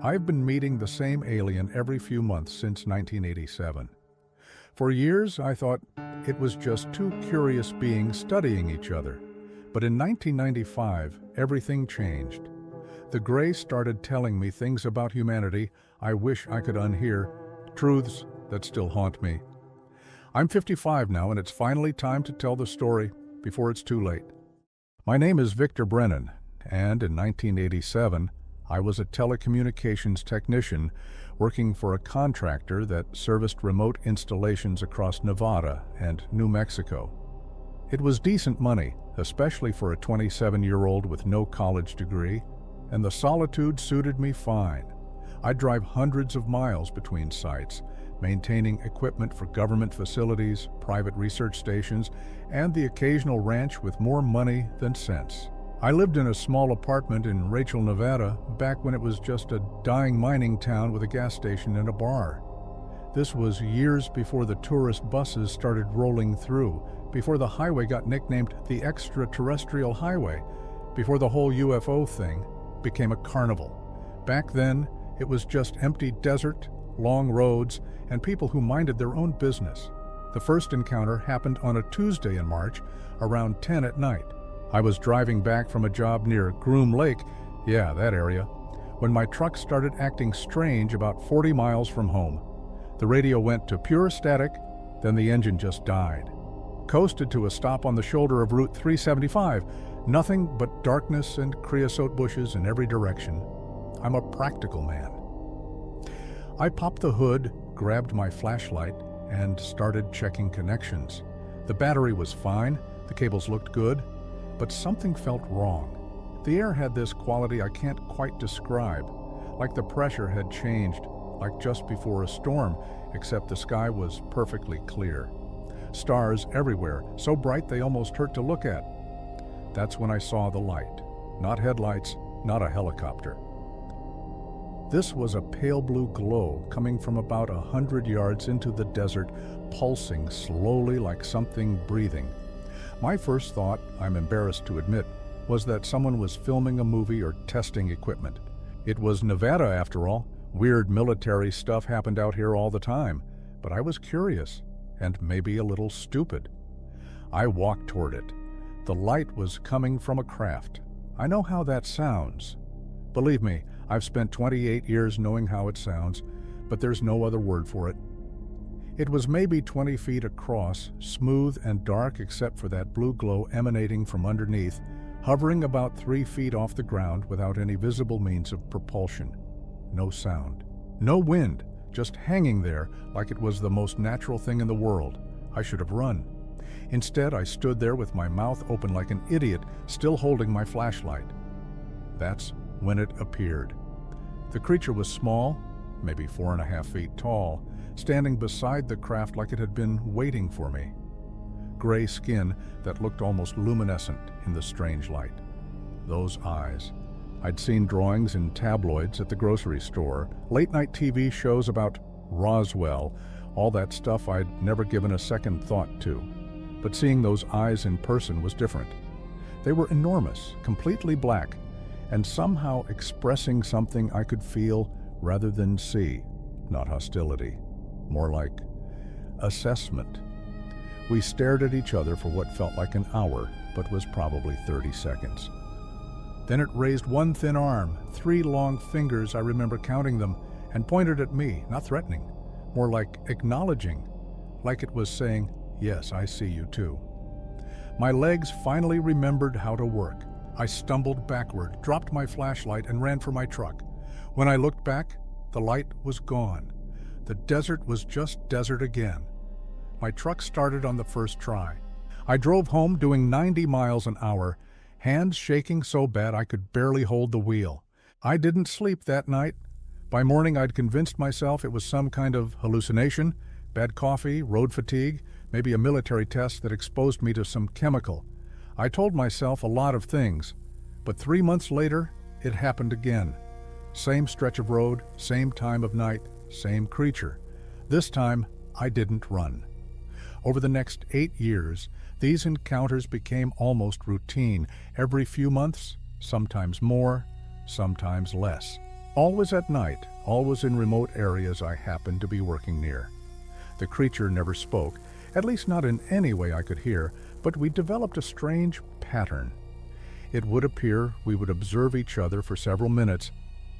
I've been meeting the same alien every few months since 1987. For years, I thought it was just two curious beings studying each other. But in 1995, everything changed. The Gray started telling me things about humanity I wish I could unhear, truths that still haunt me. I'm 55 now, and it's finally time to tell the story before it's too late. My name is Victor Brennan, and in 1987, I was a telecommunications technician working for a contractor that serviced remote installations across Nevada and New Mexico. It was decent money, especially for a 27-year-old with no college degree, and the solitude suited me fine. I'd drive hundreds of miles between sites, maintaining equipment for government facilities, private research stations, and the occasional ranch with more money than sense. I lived in a small apartment in Rachel, Nevada, back when it was just a dying mining town with a gas station and a bar. This was years before the tourist buses started rolling through, before the highway got nicknamed the extraterrestrial highway, before the whole UFO thing became a carnival. Back then, it was just empty desert, long roads, and people who minded their own business. The first encounter happened on a Tuesday in March, around 10 at night. I was driving back from a job near Groom Lake, yeah, that area, when my truck started acting strange about 40 miles from home. The radio went to pure static, then the engine just died. Coasted to a stop on the shoulder of Route 375, nothing but darkness and creosote bushes in every direction. I'm a practical man. I popped the hood, grabbed my flashlight, and started checking connections. The battery was fine, the cables looked good, but something felt wrong. The air had this quality I can't quite describe, like the pressure had changed, like just before a storm, except the sky was perfectly clear. Stars everywhere, so bright they almost hurt to look at. That's when I saw the light. Not headlights, not a helicopter. This was a pale blue glow coming from about 100 yards into the desert, pulsing slowly like something breathing. My first thought, I'm embarrassed to admit, was that someone was filming a movie or testing equipment. It was Nevada, after all. Weird military stuff happened out here all the time, but I was curious, and maybe a little stupid. I walked toward it. The light was coming from a craft. I know how that sounds. Believe me, I've spent 28 years knowing how it sounds, but there's no other word for it. It was maybe 20 feet across, smooth and dark except for that blue glow emanating from underneath, hovering about 3 feet off the ground without any visible means of propulsion. No sound. No wind, just hanging there like it was the most natural thing in the world. I should have run. Instead, I stood there with my mouth open like an idiot, still holding my flashlight. That's when it appeared. The creature was small, maybe 4.5 feet tall, standing beside the craft like it had been waiting for me. Gray skin that looked almost luminescent in the strange light. Those eyes. I'd seen drawings in tabloids at the grocery store, late-night TV shows about Roswell, all that stuff I'd never given a second thought to. But seeing those eyes in person was different. They were enormous, completely black, and somehow expressing something I could feel rather than see. Not hostility, more like assessment. We stared at each other for what felt like an hour, but was probably 30 seconds. Then it raised one thin arm, 3 long fingers, I remember counting them, and pointed at me, not threatening, more like acknowledging, like it was saying, "Yes, I see you too." My legs finally remembered how to work. I stumbled backward, dropped my flashlight, and ran for my truck. When I looked back, the light was gone. The desert was just desert again. My truck started on the first try. I drove home doing 90 miles an hour, hands shaking so bad I could barely hold the wheel. I didn't sleep that night. By morning, I'd convinced myself it was some kind of hallucination, bad coffee, road fatigue, maybe a military test that exposed me to some chemical. I told myself a lot of things, but 3 months later, it happened again. Same stretch of road, same time of night, same creature. This time, I didn't run. Over the next 8 years, these encounters became almost routine. Every few months, sometimes more, sometimes less. Always at night, always in remote areas I happened to be working near. The creature never spoke, at least not in any way I could hear, but we developed a strange pattern. It would appear we would observe each other for several minutes,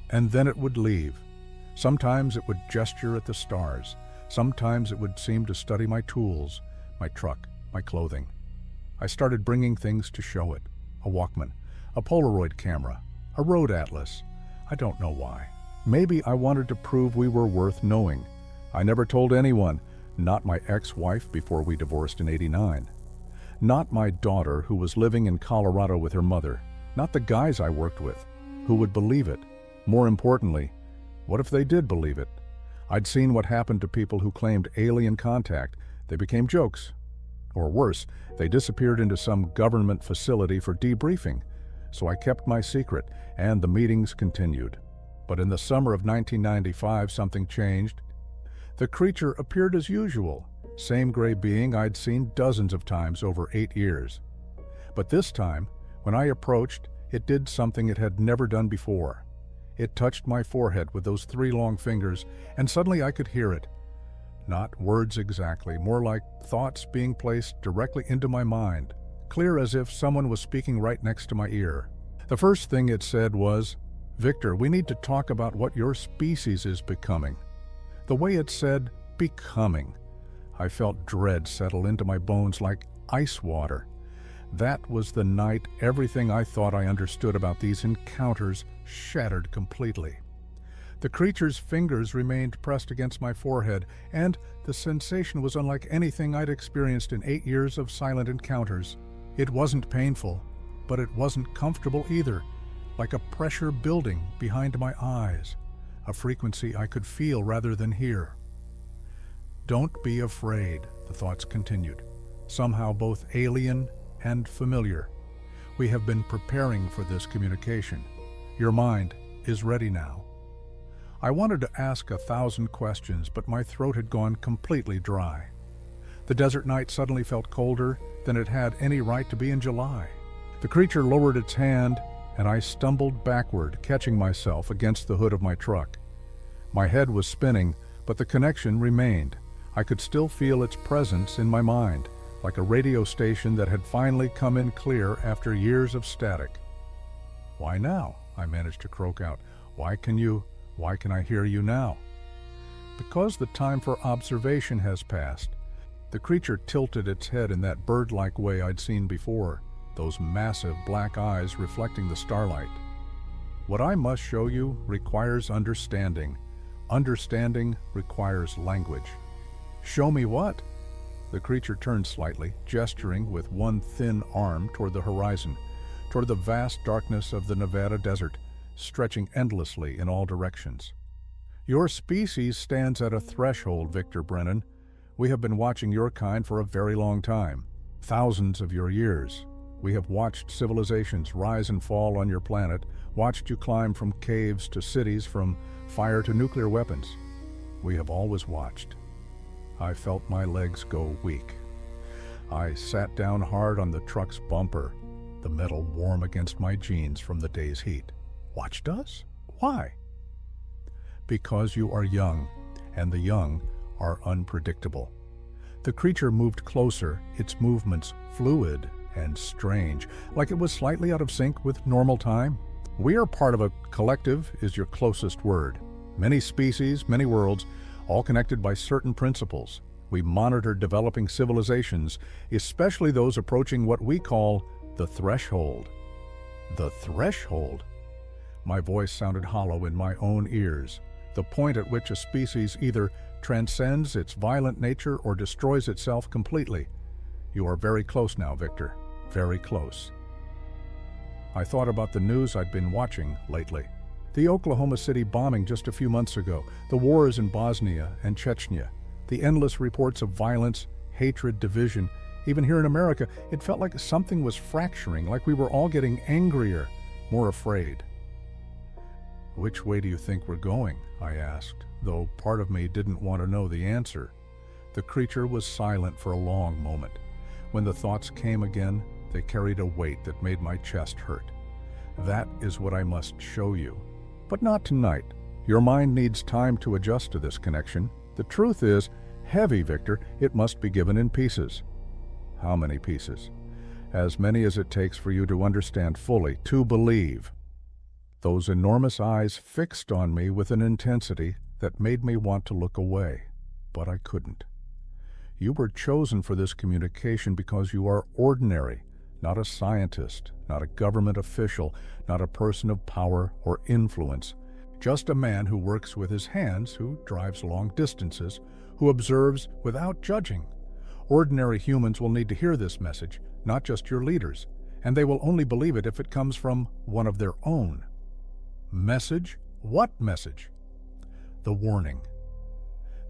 and then it would leave. Sometimes it would gesture at the stars. Sometimes it would seem to study my tools, my truck, my clothing. I started bringing things to show it. A Walkman, a Polaroid camera, a road atlas. I don't know why. Maybe I wanted to prove we were worth knowing. I never told anyone, not my ex-wife before we divorced in '89. Not my daughter who was living in Colorado with her mother. Not the guys I worked with. Who would believe it? More importantly, what if they did believe it? I'd seen what happened to people who claimed alien contact. They became jokes. Or worse, they disappeared into some government facility for debriefing. So I kept my secret, and the meetings continued. But in the summer of 1995, something changed. The creature appeared as usual, same gray being I'd seen dozens of times over 8 years. But this time, when I approached, it did something it had never done before. It touched my forehead with those 3 long fingers, and suddenly I could hear it. Not words exactly, more like thoughts being placed directly into my mind, clear as if someone was speaking right next to my ear. The first thing it said was, "Victor, we need to talk about what your species is becoming." The way it said, "becoming," I felt dread settle into my bones like ice water. That was the night everything I thought I understood about these encounters shattered completely. The creature's fingers remained pressed against my forehead, and the sensation was unlike anything I'd experienced in 8 years of silent encounters. It wasn't painful, but it wasn't comfortable either, like a pressure building behind my eyes, a frequency I could feel rather than hear. "Don't be afraid," the thoughts continued, somehow both alien and familiar. "We have been preparing for this communication. Your mind is ready now." I wanted to ask 1,000 questions, but my throat had gone completely dry. The desert night suddenly felt colder than it had any right to be in July. The creature lowered its hand, and I stumbled backward, catching myself against the hood of my truck. My head was spinning, but the connection remained. I could still feel its presence in my mind, like a radio station that had finally come in clear after years of static. "Why now?" I managed to croak out. Why can I hear you now?" "Because the time for observation has passed." The creature tilted its head in that bird-like way I'd seen before, those massive black eyes reflecting the starlight. "What I must show you requires understanding. Understanding requires language." "Show me what?" The creature turned slightly, gesturing with one thin arm toward the horizon, toward the vast darkness of the Nevada desert, stretching endlessly in all directions. "Your species stands at a threshold, Victor Brennan. We have been watching your kind for a very long time, thousands of your years. We have watched civilizations rise and fall on your planet, watched you climb from caves to cities, from fire to nuclear weapons. We have always watched." I felt my legs go weak. I sat down hard on the truck's bumper, the metal warm against my jeans from the day's heat. "Watched us? Why?" "Because you are young, and the young are unpredictable." The creature moved closer, its movements fluid and strange, like it was slightly out of sync with normal time. "We are part of a collective," is your closest word. Many species, many worlds, all connected by certain principles. We monitor developing civilizations, especially those approaching what we call the threshold. The threshold? My voice sounded hollow in my own ears. The point at which a species either transcends its violent nature or destroys itself completely. You are very close now, Victor. Very close. I thought about the news I'd been watching lately. The Oklahoma City bombing just a few months ago, the wars in Bosnia and Chechnya, the endless reports of violence, hatred, division. Even here in America, it felt like something was fracturing, like we were all getting angrier, more afraid. "Which way do you think we're going?" I asked, though part of me didn't want to know the answer. The creature was silent for a long moment. When the thoughts came again, they carried a weight that made my chest hurt. "That is what I must show you. But not tonight. Your mind needs time to adjust to this connection. The truth is heavy, Victor. It must be given in pieces. How many pieces? As many as it takes for you to understand fully, to believe. Those enormous eyes fixed on me with an intensity that made me want to look away, but I couldn't. You were chosen for this communication because you are ordinary, not a scientist, not a government official, not a person of power or influence, just a man who works with his hands, who drives long distances, who observes without judging. Ordinary humans will need to hear this message, not just your leaders, and they will only believe it if it comes from one of their own. Message? What message? The warning.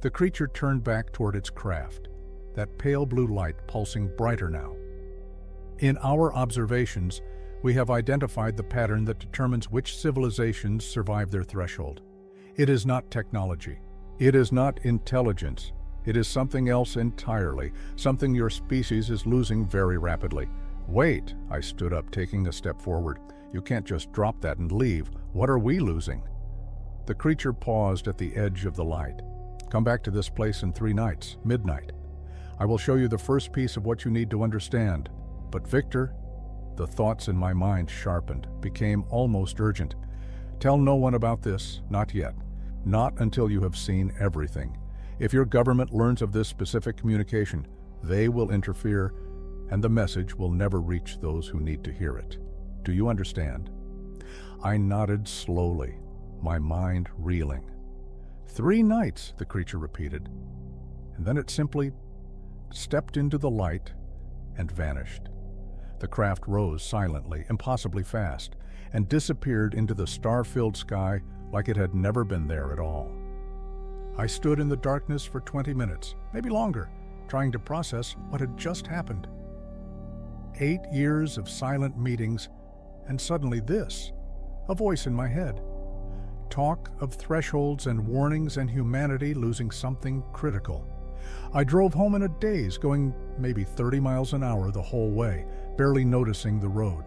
The creature turned back toward its craft, that pale blue light pulsing brighter now. In our observations, we have identified the pattern that determines which civilizations survive their threshold. It is not technology. It is not intelligence. It is something else entirely, something your species is losing very rapidly. Wait, I stood up, taking a step forward. You can't just drop that and leave. What are we losing? The creature paused at the edge of the light. Come back to this place in 3 nights, midnight. I will show you the first piece of what you need to understand. But Victor, the thoughts in my mind sharpened, became almost urgent. Tell no one about this, not yet. Not until you have seen everything. If your government learns of this specific communication, they will interfere, and the message will never reach those who need to hear it. Do you understand? I nodded slowly, my mind reeling. 3 nights, the creature repeated, and then it simply stepped into the light and vanished. The craft rose silently, impossibly fast, and disappeared into the star-filled sky like it had never been there at all. I stood in the darkness for 20 minutes, maybe longer, trying to process what had just happened. 8 years of silent meetings, and suddenly this, a voice in my head. Talk of thresholds and warnings and humanity losing something critical. I drove home in a daze, going maybe 30 miles an hour the whole way, barely noticing the road.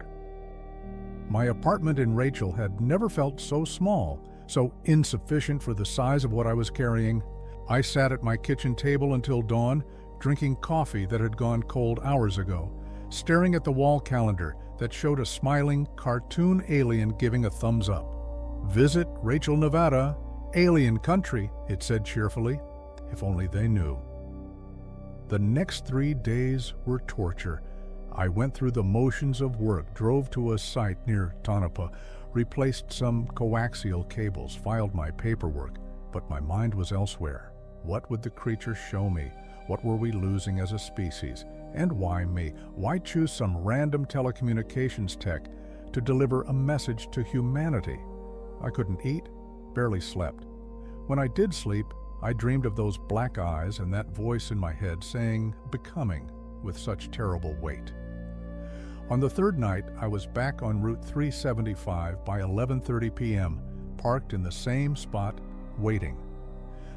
My apartment in Rachel had never felt so small, so insufficient for the size of what I was carrying. I sat at my kitchen table until dawn, drinking coffee that had gone cold hours ago, staring at the wall calendar that showed a smiling cartoon alien giving a thumbs up. Visit Rachel, Nevada, alien country, it said cheerfully. If only they knew. The next 3 days were torture. I went through the motions of work, drove to a site near Tonopah, replaced some coaxial cables, filed my paperwork, but my mind was elsewhere. What would the creature show me? What were we losing as a species? And why me? Why choose some random telecommunications tech to deliver a message to humanity? I couldn't eat, barely slept. When I did sleep, I dreamed of those black eyes and that voice in my head saying, "Becoming," with such terrible weight. On the 3rd night, I was back on Route 375 by 11:30 p.m., parked in the same spot, waiting.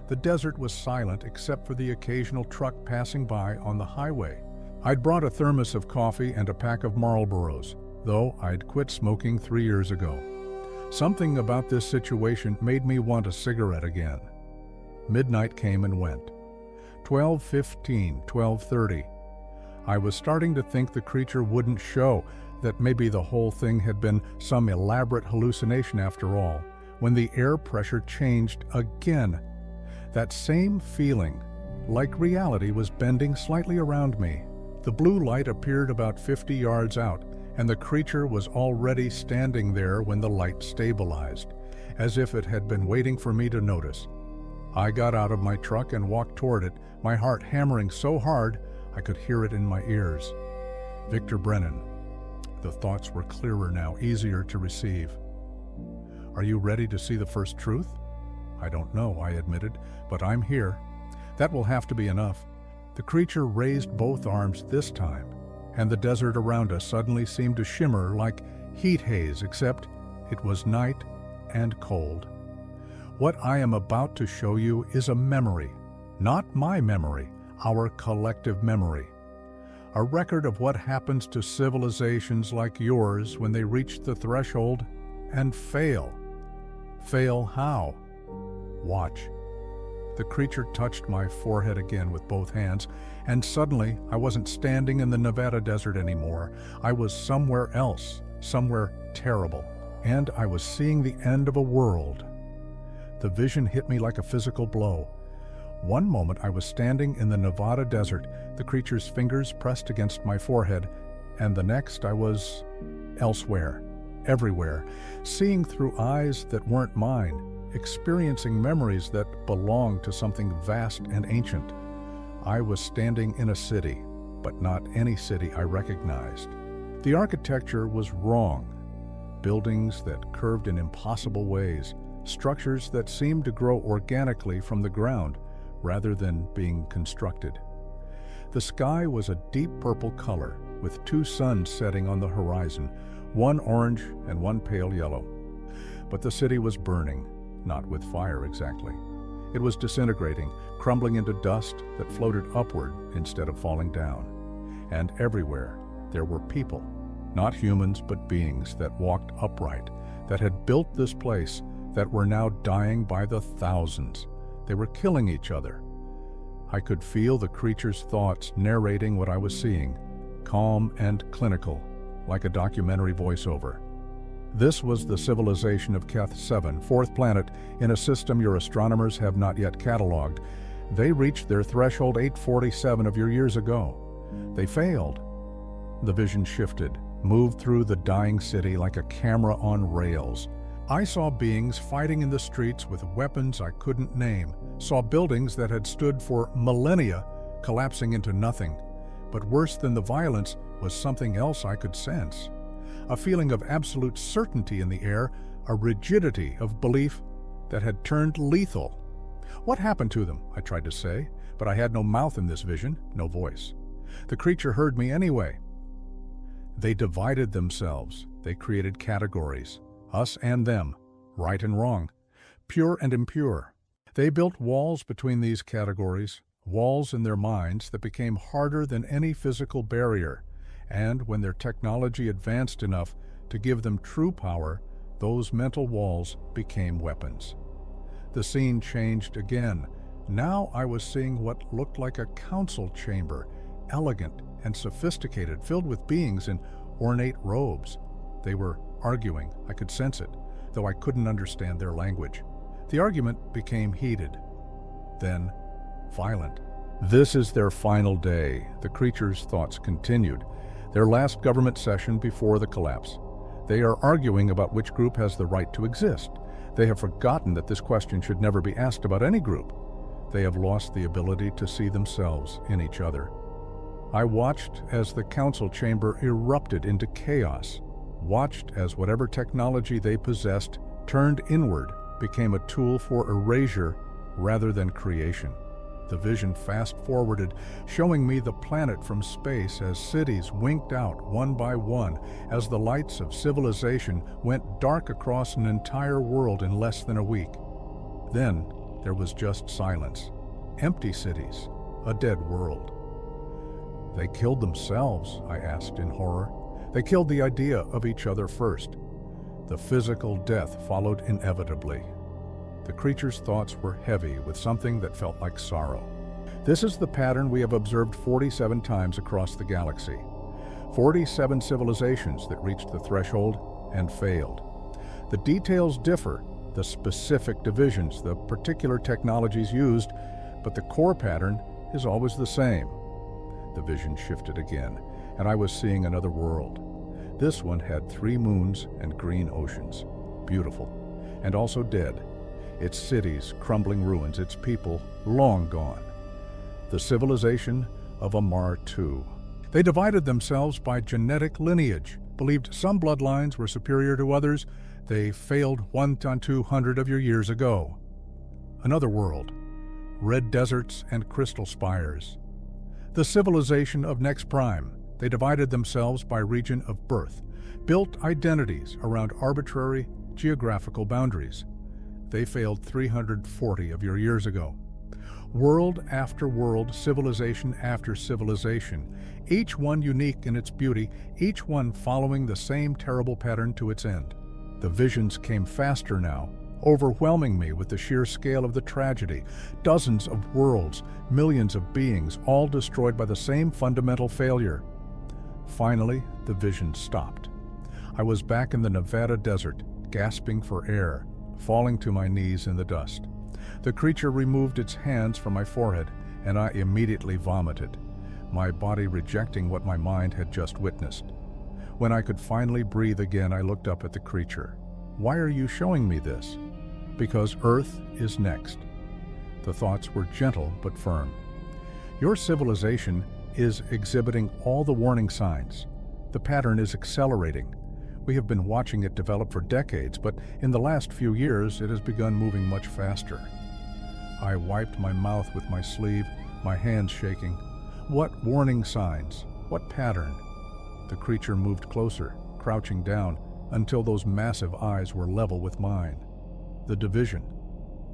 The desert was silent except for the occasional truck passing by on the highway. I'd brought a thermos of coffee and a pack of Marlboros, though I'd quit smoking 3 years ago. Something about this situation made me want a cigarette again. Midnight came and went. 12:15, 12:30. I was starting to think the creature wouldn't show, that maybe the whole thing had been some elaborate hallucination after all, when the air pressure changed again. That same feeling, like reality was bending slightly around me. The blue light appeared about 50 yards out, and the creature was already standing there when the light stabilized, as if it had been waiting for me to notice. I got out of my truck and walked toward it, my heart hammering so hard I could hear it in my ears. Victor Brennan. The thoughts were clearer now, easier to receive. Are you ready to see the first truth? I don't know, I admitted, but I'm here. That will have to be enough. The creature raised both arms this time, and the desert around us suddenly seemed to shimmer like heat haze, except it was night and cold. What I am about to show you is a memory, not my memory, our collective memory. A record of what happens to civilizations like yours when they reach the threshold and fail. Fail how? Watch. The creature touched my forehead again with both hands, and suddenly I wasn't standing in the Nevada desert anymore. I was somewhere else, somewhere terrible, and I was seeing the end of a world. The vision hit me like a physical blow. One moment I was standing in the Nevada desert, the creature's fingers pressed against my forehead, and the next I was elsewhere, everywhere, seeing through eyes that weren't mine, experiencing memories that belonged to something vast and ancient. I was standing in a city, but not any city I recognized. The architecture was wrong. Buildings that curved in impossible ways, structures that seemed to grow organically from the ground rather than being constructed. The sky was a deep purple color, with two suns setting on the horizon, one orange and one pale yellow. But the city was burning, not with fire exactly. It was disintegrating, crumbling into dust that floated upward instead of falling down. And everywhere there were people, not humans but beings that walked upright, that had built this place, that were now dying by the thousands. They were killing each other. I could feel the creature's thoughts narrating what I was seeing, calm and clinical, like a documentary voiceover. This was the civilization of Keth 7, fourth planet in a system your astronomers have not yet cataloged. They reached their threshold 847 of your years ago. They failed. The vision shifted, moved through the dying city like a camera on rails. I saw beings fighting in the streets with weapons I couldn't name, saw buildings that had stood for millennia collapsing into nothing. But worse than the violence was something else I could sense. A feeling of absolute certainty in the air, a rigidity of belief that had turned lethal. What happened to them? I tried to say, but I had no mouth in this vision, no voice. The creature heard me anyway. They divided themselves. They created categories. Us and them, right and wrong, pure and impure. They built walls between these categories, walls in their minds that became harder than any physical barrier. And when their technology advanced enough to give them true power, those mental walls became weapons. The scene changed again. Now I was seeing what looked like a council chamber, elegant and sophisticated, filled with beings in ornate robes. They were arguing. I could sense it, though I couldn't understand their language. The argument became heated, then violent. This is their final day, the creature's thoughts continued. Their last government session before the collapse. They are arguing about which group has the right to exist. They have forgotten that this question should never be asked about any group. They have lost the ability to see themselves in each other. I watched as the council chamber erupted into chaos, watched as whatever technology they possessed turned inward, became a tool for erasure rather than creation. The vision fast-forwarded, showing me the planet from space as cities winked out one by one, as the lights of civilization went dark across an entire world in less than a week. Then there was just silence, empty cities, a dead world. They killed themselves, I asked in horror. They killed the idea of each other first. The physical death followed inevitably. The creature's thoughts were heavy with something that felt like sorrow. This is the pattern we have observed 47 times across the galaxy. 47 civilizations that reached the threshold and failed. The details differ, the specific divisions, the particular technologies used, but the core pattern is always the same. The vision shifted again, and I was seeing another world. This one had 3 moons and green oceans. Beautiful, and also dead. Its cities, crumbling ruins, its people, long gone. The civilization of Amar II. They divided themselves by genetic lineage, believed some bloodlines were superior to others. They failed 1 to 200 of your years ago. Another world. Red deserts and crystal spires. The civilization of Next Prime. They divided themselves by region of birth, built identities around arbitrary geographical boundaries. They failed 340 of your years ago. World after world, civilization after civilization, each one unique in its beauty, each one following the same terrible pattern to its end. The visions came faster now, overwhelming me with the sheer scale of the tragedy. Dozens of worlds, millions of beings, all destroyed by the same fundamental failure. Finally, the vision stopped. I was back in the Nevada desert, gasping for air, falling to my knees in the dust. The creature removed its hands from my forehead, and I immediately vomited, my body rejecting what my mind had just witnessed. When I could finally breathe again, I looked up at the creature. "Why are you showing me this?" "Because Earth is next." The thoughts were gentle but firm. "Your civilization is exhibiting all the warning signs. The pattern is accelerating. We have been watching it develop for decades, but in the last few years it has begun moving much faster." I wiped my mouth with my sleeve, my hands shaking. What warning signs? What pattern? The creature moved closer, crouching down, until those massive eyes were level with mine. The division,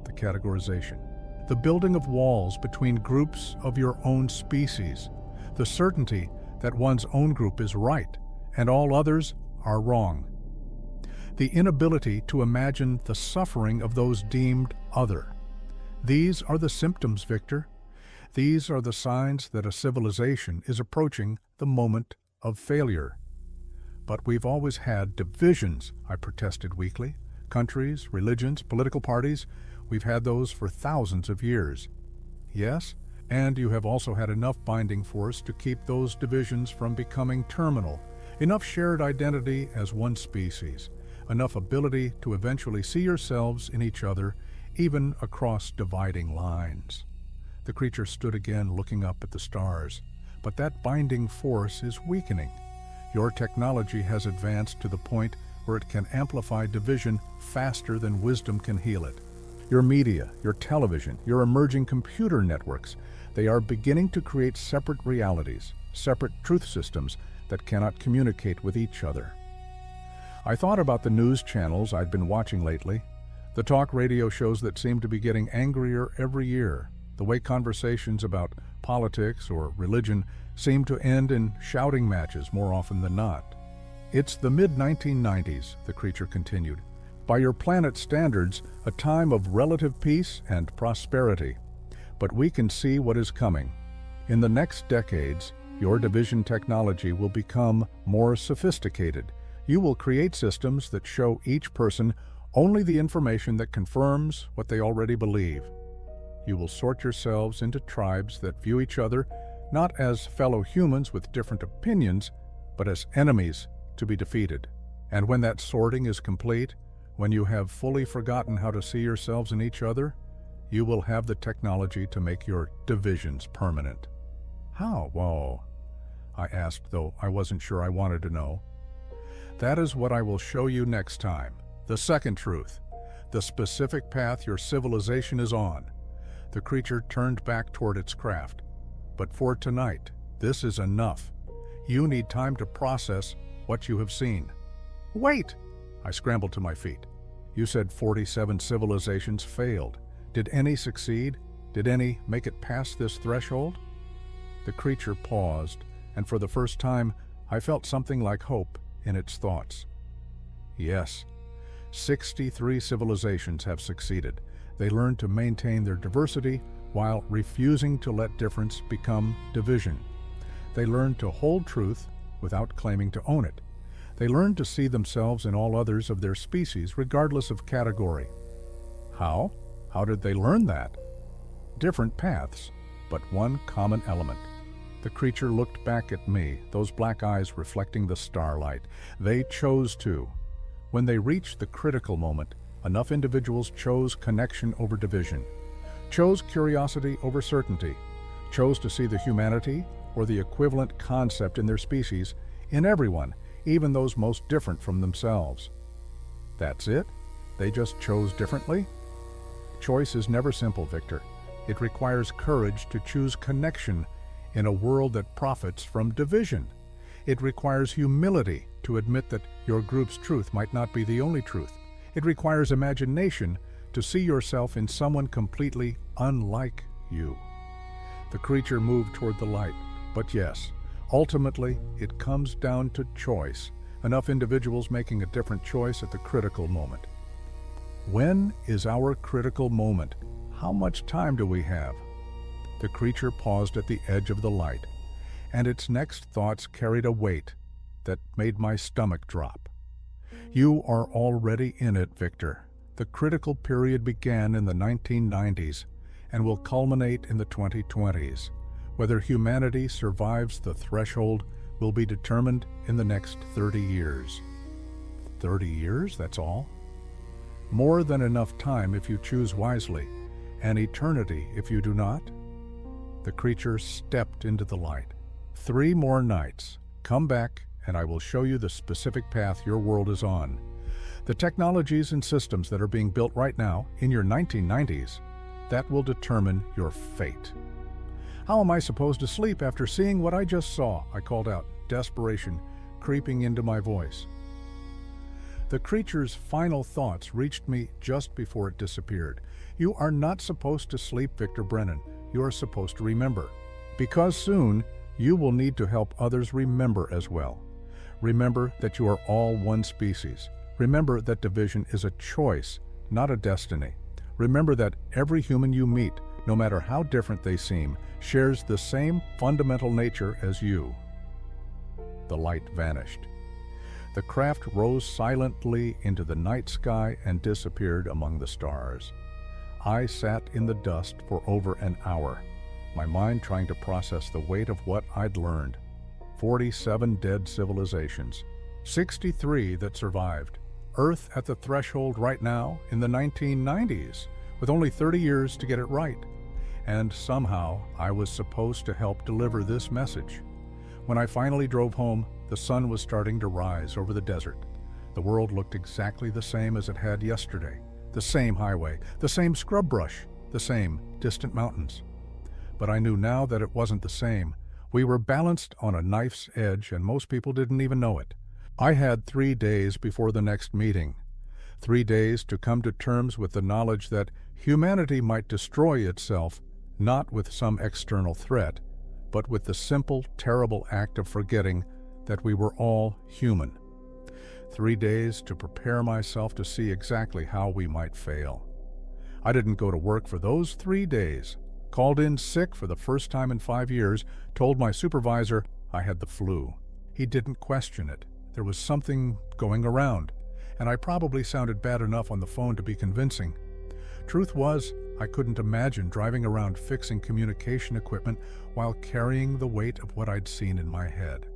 the categorization, the building of walls between groups of your own species, the certainty that one's own group is right and all others are wrong. The inability to imagine the suffering of those deemed other. These are the symptoms, Victor. These are the signs that a civilization is approaching the moment of failure. "But we've always had divisions," I protested weakly. "Countries, religions, political parties, we've had those for thousands of years." "Yes, and you have also had enough binding force to keep those divisions from becoming terminal, enough shared identity as one species, enough ability to eventually see yourselves in each other, even across dividing lines." The creature stood again, looking up at the stars. "But that binding force is weakening. Your technology has advanced to the point where it can amplify division faster than wisdom can heal it. Your media, your television, your emerging computer networks, they are beginning to create separate realities, separate truth systems that cannot communicate with each other." I thought about the news channels I'd been watching lately, the talk radio shows that seem to be getting angrier every year, the way conversations about politics or religion seem to end in shouting matches more often than not. "It's the mid-1990s, the creature continued. "By your planet's standards, a time of relative peace and prosperity. But we can see what is coming. In the next decades, your division technology will become more sophisticated. You will create systems that show each person only the information that confirms what they already believe. You will sort yourselves into tribes that view each other not as fellow humans with different opinions, but as enemies to be defeated. And when that sorting is complete, when you have fully forgotten how to see yourselves in each other, you will have the technology to make your divisions permanent." "How? Whoa," I asked, though I wasn't sure I wanted to know. "That is what I will show you next time. The second truth, the specific path your civilization is on." The creature turned back toward its craft. "But for tonight, this is enough. You need time to process what you have seen." "Wait!" I scrambled to my feet. "You said 47 civilizations failed. Did any succeed? Did any make it past this threshold?" The creature paused, and for the first time, I felt something like hope in its thoughts. "Yes. 63 civilizations have succeeded. They learned to maintain their diversity while refusing to let difference become division. They learned to hold truth without claiming to own it. They learned to see themselves in all others of their species, regardless of category." "How? How did they learn that?" "Different paths, but one common element." The creature looked back at me, those black eyes reflecting the starlight. "They chose to. When they reached the critical moment, enough individuals chose connection over division, chose curiosity over certainty, chose to see the humanity or the equivalent concept in their species, in everyone, even those most different from themselves." "That's it? They just chose differently?" "Choice is never simple, Victor. It requires courage to choose connection in a world that profits from division. It requires humility to admit that your group's truth might not be the only truth. It requires imagination to see yourself in someone completely unlike you." The creature moved toward the light. "But yes, ultimately it comes down to choice, enough individuals making a different choice at the critical moment." When is our critical moment? How much time do we have? The creature paused at the edge of the light, and its next thoughts carried a weight that made my stomach drop. You are already in it, Victor. The critical period began in the 1990s and will culminate in the 2020s. Whether humanity survives the threshold will be determined in the next 30 years. 30 years, that's all? More than enough time if you choose wisely, an eternity if you do not. The creature stepped into the light. 3 more nights. Come back, and I will show you the specific path your world is on. The technologies and systems that are being built right now, in your 1990s, that will determine your fate. How am I supposed to sleep after seeing what I just saw? I called out, desperation creeping into my voice. The creature's final thoughts reached me just before it disappeared. You are not supposed to sleep, Victor Brennan. You are supposed to remember. Because soon, you will need to help others remember as well. Remember that you are all one species. Remember that division is a choice, not a destiny. Remember that every human you meet, no matter how different they seem, shares the same fundamental nature as you. The light vanished. The craft rose silently into the night sky and disappeared among the stars. I sat in the dust for over an hour, my mind trying to process the weight of what I'd learned. 47 dead civilizations, 63 that survived. Earth at the threshold right now in the 1990s, with only 30 years to get it right. And somehow I was supposed to help deliver this message. When I finally drove home, the sun was starting to rise over the desert. The world looked exactly the same as it had yesterday. The same highway, the same scrub brush, the same distant mountains. But I knew now that it wasn't the same. We were balanced on a knife's edge, and most people didn't even know it. I had 3 days before the next meeting. 3 days to come to terms with the knowledge that humanity might destroy itself, not with some external threat, but with the simple, terrible act of forgetting that we were all human. 3 days to prepare myself to see exactly how we might fail. I didn't go to work for those 3 days. Called in sick for the first time in 5 years, told my supervisor I had the flu. He didn't question it. There was something going around, and I probably sounded bad enough on the phone to be convincing. Truth was, I couldn't imagine driving around fixing communication equipment while carrying the weight of what I'd seen in my head.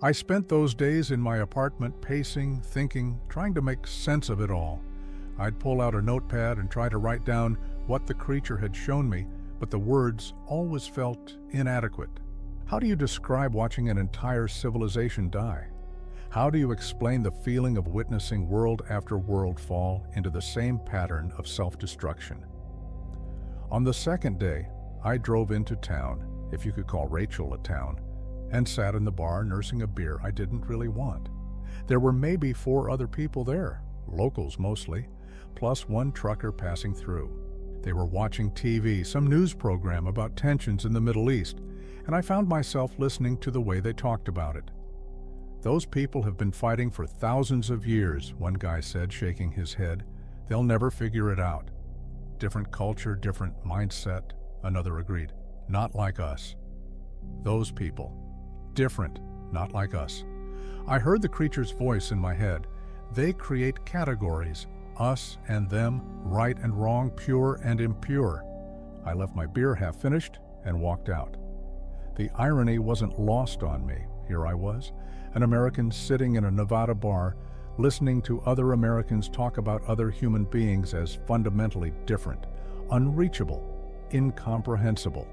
I spent those days in my apartment pacing, thinking, trying to make sense of it all. I'd pull out a notepad and try to write down what the creature had shown me, but the words always felt inadequate. How do you describe watching an entire civilization die? How do you explain the feeling of witnessing world after world fall into the same pattern of self-destruction? On the second day, I drove into town, if you could call Rachel a town, and sat in the bar nursing a beer I didn't really want. There were maybe 4 other people there, locals mostly, plus 1 trucker passing through. They were watching TV, some news program about tensions in the Middle East, and I found myself listening to the way they talked about it. Those people have been fighting for thousands of years, one guy said, shaking his head. They'll never figure it out. Different culture, different mindset, another agreed. Not like us. Those people. Different, not like us. I heard the creature's voice in my head. They create categories, us and them, right and wrong, pure and impure. I left my beer half finished and walked out. The irony wasn't lost on me. Here I was, an American sitting in a Nevada bar, listening to other Americans talk about other human beings as fundamentally different, unreachable, incomprehensible.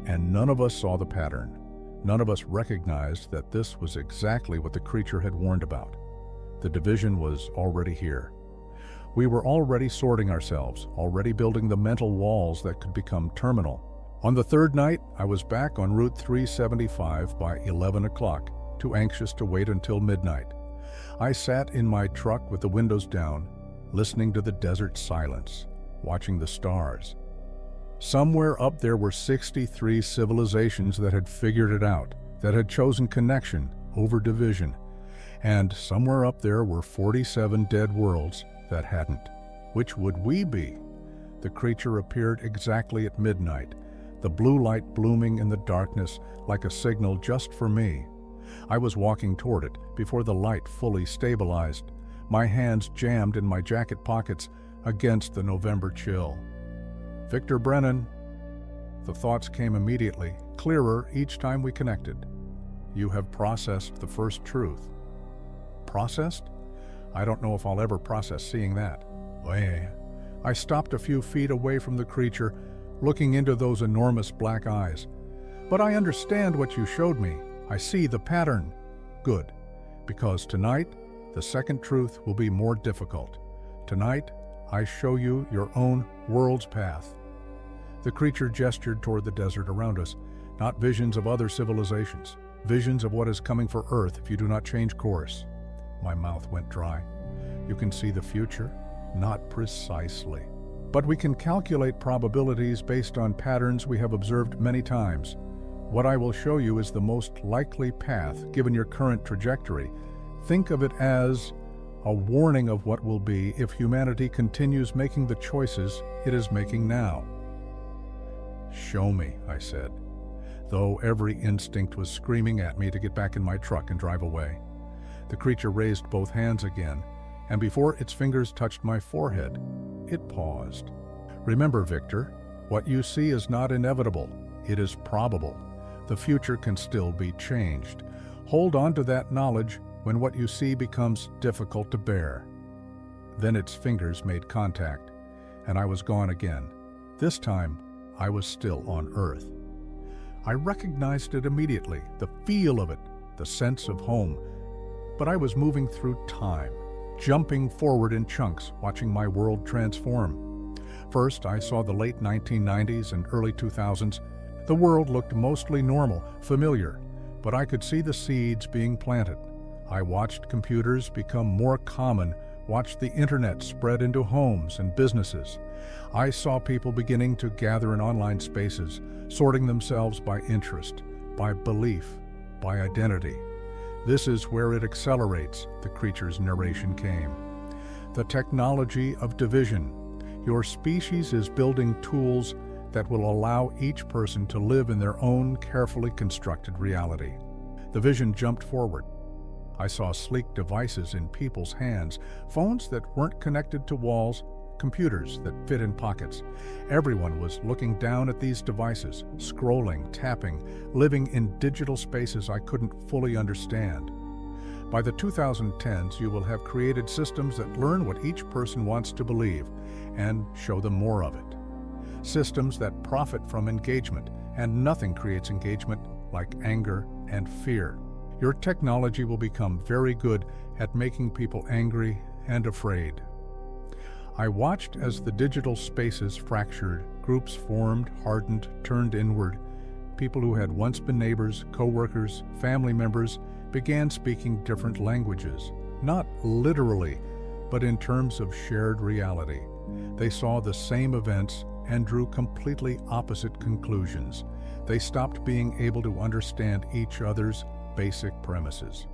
And none of us saw the pattern. None of us recognized that this was exactly what the creature had warned about. The division was already here. We were already sorting ourselves, already building the mental walls that could become terminal. On the 3rd night, I was back on Route 375 by 11 o'clock, too anxious to wait until midnight. I sat in my truck with the windows down, listening to the desert silence, watching the stars. Somewhere up there were 63 civilizations that had figured it out, that had chosen connection over division. And somewhere up there were 47 dead worlds that hadn't? Which would we be? The creature appeared exactly at midnight, the blue light blooming in the darkness like a signal just for me. I was walking toward it before the light fully stabilized, my hands jammed in my jacket pockets against the November chill. "Victor Brennan." The thoughts came immediately, clearer each time we connected. "You have processed the first truth." Processed? I don't know if I'll ever process seeing that. I stopped a few feet away from the creature, looking into those enormous black eyes. "But I understand what you showed me. I see the pattern." "Good, because tonight, the second truth will be more difficult. Tonight, I show you your own world's path." The creature gestured toward the desert around us, not visions of other civilizations, visions of what is coming for Earth if you do not change course. My mouth went dry. "You can see the future?" "Not precisely. But we can calculate probabilities based on patterns we have observed many times. What I will show you is the most likely path given your current trajectory. Think of it as a warning of what will be if humanity continues making the choices it is making now." "Show me," I said, though every instinct was screaming at me to get back in my truck and drive away. The creature raised both hands again, and before its fingers touched my forehead, it paused. "Remember, Victor, what you see is not inevitable. It is probable. The future can still be changed. Hold on to that knowledge when what you see becomes difficult to bear." Then its fingers made contact, and I was gone again. This time, I was still on Earth. I recognized it immediately, the feel of it, the sense of home. But I was moving through time, jumping forward in chunks, watching my world transform. First, I saw the late 1990s and early 2000s. The world looked mostly normal, familiar, but I could see the seeds being planted. I watched computers become more common, watched the internet spread into homes and businesses. I saw people beginning to gather in online spaces, sorting themselves by interest, by belief, by identity. "This is where it accelerates," the creature's narration came. "The technology of division. Your species is building tools that will allow each person to live in their own carefully constructed reality." The vision jumped forward. I saw sleek devices in people's hands, phones that weren't connected to walls, computers that fit in pockets. Everyone was looking down at these devices, scrolling, tapping, living in digital spaces I couldn't fully understand. By the 2010s, you will have created systems that learn what each person wants to believe and show them more of it. Systems that profit from engagement, and nothing creates engagement like anger and fear. Your technology will become very good at making people angry and afraid. I watched as the digital spaces fractured, groups formed, hardened, turned inward. People who had once been neighbors, co-workers, family members began speaking different languages, not literally, but in terms of shared reality. They saw the same events and drew completely opposite conclusions. They stopped being able to understand each other's basic premises.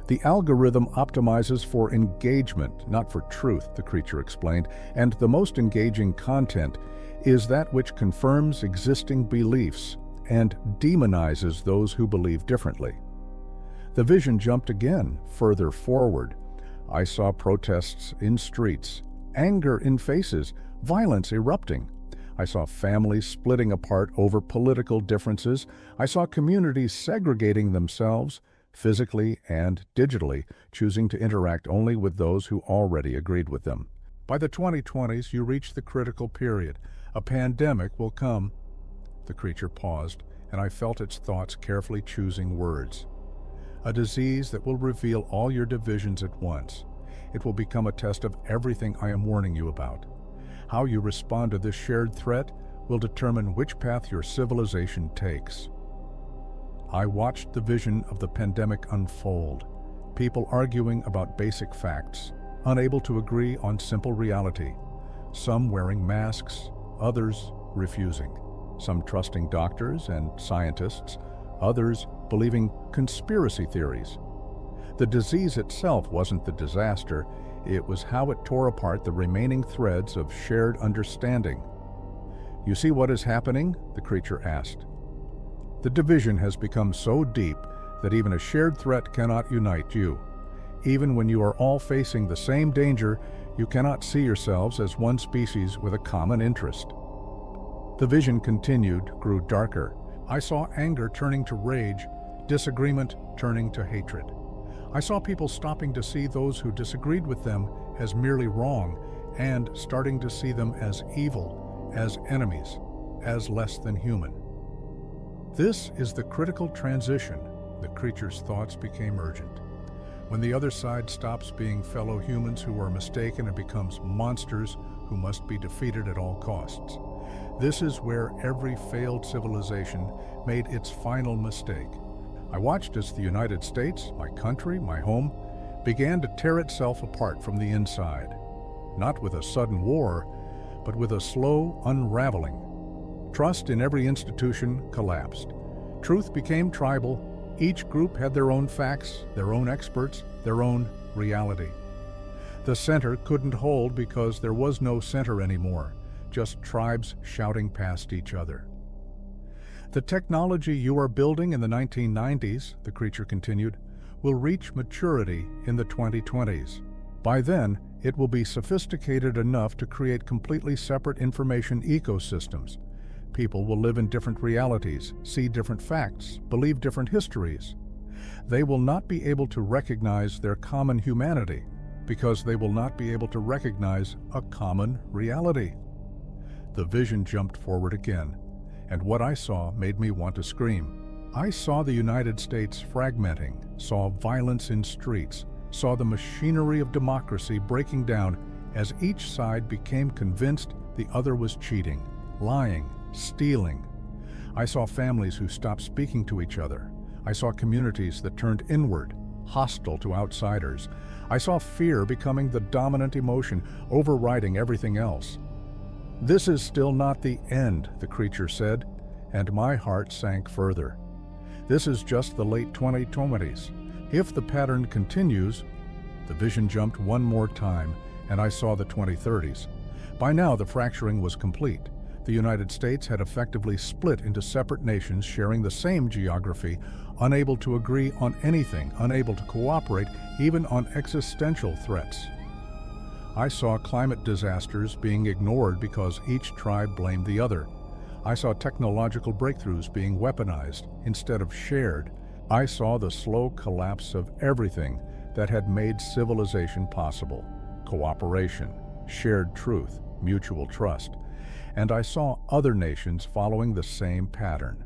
"The algorithm optimizes for engagement, not for truth," the creature explained, "and the most engaging content is that which confirms existing beliefs and demonizes those who believe differently." The vision jumped again, further forward. I saw protests in streets, anger in faces, violence erupting. I saw families splitting apart over political differences. I saw communities segregating themselves, physically and digitally, choosing to interact only with those who already agreed with them. By the 2020s, you reach the critical period. A pandemic will come. The creature paused, and I felt its thoughts carefully choosing words. A disease that will reveal all your divisions at once. It will become a test of everything I am warning you about. How you respond to this shared threat will determine which path your civilization takes. I watched the vision of the pandemic unfold, people arguing about basic facts, unable to agree on simple reality, some wearing masks, others refusing, some trusting doctors and scientists, others believing conspiracy theories. The disease itself wasn't the disaster, It was how it tore apart the remaining threads of shared understanding. "You see what is happening?" the creature asked. "The division has become so deep that even a shared threat cannot unite you. Even when you are all facing the same danger, you cannot see yourselves as one species with a common interest." The vision continued, grew darker. I saw anger turning to rage, disagreement turning to hatred. I saw people stopping to see those who disagreed with them as merely wrong and starting to see them as evil, as enemies, as less than human. This is the critical transition. The creature's thoughts became urgent. When the other side stops being fellow humans who are mistaken and becomes monsters who must be defeated at all costs. This is where every failed civilization made its final mistake. I watched as the United States, my country, my home, began to tear itself apart from the inside. Not with a sudden war, but with a slow unraveling. Trust in every institution collapsed. Truth became tribal. Each group had their own facts, their own experts, their own reality. The center couldn't hold because there was no center anymore, just tribes shouting past each other. "The technology you are building in the 1990s, the creature continued, will reach maturity in the 2020s. By then, it will be sophisticated enough to create completely separate information ecosystems. People will live in different realities, see different facts, believe different histories. They will not be able to recognize their common humanity because they will not be able to recognize a common reality." The vision jumped forward again, and what I saw made me want to scream. I saw the United States fragmenting, saw violence in streets, saw the machinery of democracy breaking down as each side became convinced the other was cheating, lying, stealing. I saw families who stopped speaking to each other. I saw communities that turned inward, hostile to outsiders. I saw fear becoming the dominant emotion, overriding everything else. "This is still not the end," the creature said, and my heart sank further. "This is just the late 2020s. If the pattern continues..." The vision jumped one more time, and I saw the 2030s. By now, the fracturing was complete. The United States had effectively split into separate nations sharing the same geography, unable to agree on anything, unable to cooperate even on existential threats. I saw climate disasters being ignored because each tribe blamed the other. I saw technological breakthroughs being weaponized instead of shared. I saw the slow collapse of everything that had made civilization possible: cooperation, shared truth, mutual trust. And I saw other nations following the same pattern.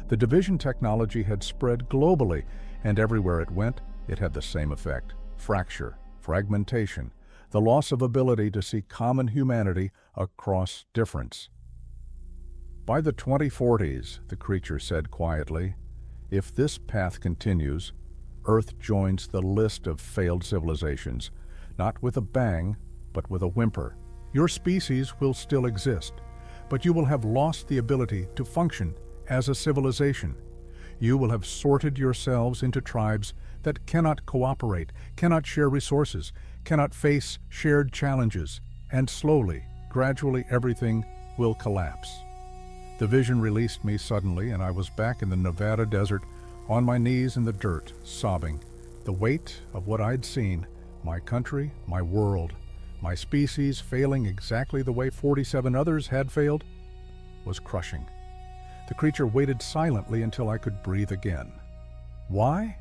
The division technology had spread globally, and everywhere it went, it had the same effect: fracture, fragmentation, the loss of ability to see common humanity across difference. "By the 2040s, the creature said quietly, if this path continues, Earth joins the list of failed civilizations, not with a bang, but with a whimper. Your species will still exist, but you will have lost the ability to function as a civilization. You will have sorted yourselves into tribes that cannot cooperate, cannot share resources, cannot face shared challenges, and slowly, gradually everything will collapse." The vision released me suddenly, and I was back in the Nevada desert, on my knees in the dirt, sobbing. The weight of what I'd seen, my country, my world, my species failing exactly the way 47 others had failed, was crushing. The creature waited silently until I could breathe again. "Why?"